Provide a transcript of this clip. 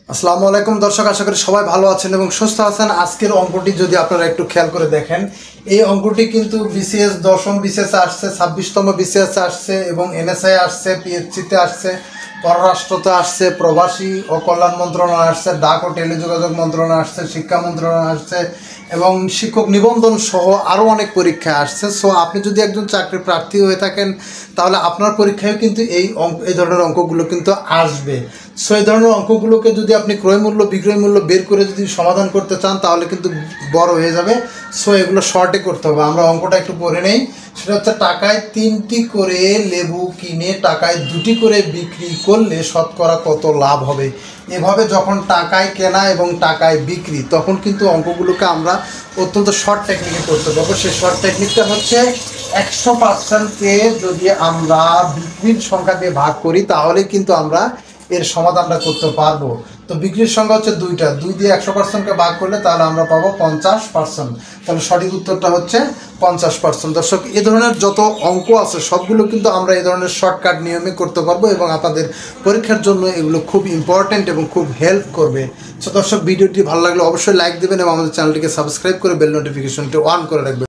আসসালামু আলাইকুম দর্শক, আশা করি সবাই ভালো আছেন এবং সুস্থ আছেন। আজকের অঙ্কটি যদি আপনারা একটু খেয়াল করে দেখেন, এই অঙ্কটি কিন্তু বিসিএস দশম বিসিএস আসছে, 26তম বিসিএস আসছে এবং এনএসআই আসছে, পিএইচসিতে আসছে, পররাষ্ট্রতে আসছে, প্রবাসী ও কল্যাণ মন্ত্রণালয় আসছে, ডাক ও টেলিযোগাযোগ মন্ত্রণালয় আসছে, শিক্ষা মন্ত্রণালয় আসছে এবং শিক্ষক নিবন্ধন সহ আরও অনেক পরীক্ষা আসছে। সো আপনি যদি একজন চাকরি প্রার্থী হয়ে থাকেন তাহলে আপনার পরীক্ষায় কিন্তু এই ধরনের অঙ্কগুলো কিন্তু আসবে। সো এই ধরনের অঙ্কগুলোকে যদি আপনি ক্রয় মূল্য বিক্রয় মূল্য বের করে যদি সমাধান করতে চান তাহলে কিন্তু বড় হয়ে যাবে। সো এগুলো শর্টে করতে হবে। আমরা অঙ্কটা একটু পড়ে নেই। সেটা হচ্ছে, টাকায় 3টি করে লেবু কিনে টাকায় 2টি করে বিক্রি করলে শতকরা কত লাভ হবে। এভাবে যখন টাকায় কেনা এবং টাকায় বিক্রি, তখন কিন্তু অঙ্কগুলোকে আমরা অত্যন্ত শর্ট টেকনিকে করতে পারবো। সেই শর্ট টেকনিকটা হচ্ছে 100%কে যদি আমরা বিক্রির সংখ্যা দিয়ে ভাগ করি তাহলে কিন্তু আমরা এর সমাধানটা করতে পারবো। তো বিক্রির সংখ্যা হচ্ছে 2টা, 2 দিয়ে 100%কে ভাগ করলে তাহলে আমরা পাবো 50%। তাহলে সঠিক উত্তরটা হচ্ছে 50%। দর্শক, এ ধরনের যত অঙ্ক আছে সবগুলো কিন্তু আমরা এই ধরনের শর্টকাট নিয়মে করতে পারবো এবং আপনাদের পরীক্ষার জন্য এগুলো খুব ইম্পর্ট্যান্ট এবং খুব হেল্প করবে। তো দর্শক, ভিডিওটি ভালো লাগলে অবশ্যই লাইক দেবেন এবং আমাদের চ্যানেলটিকে সাবস্ক্রাইব করে বেল নোটিফিকেশনটি অন করে রাখবেন।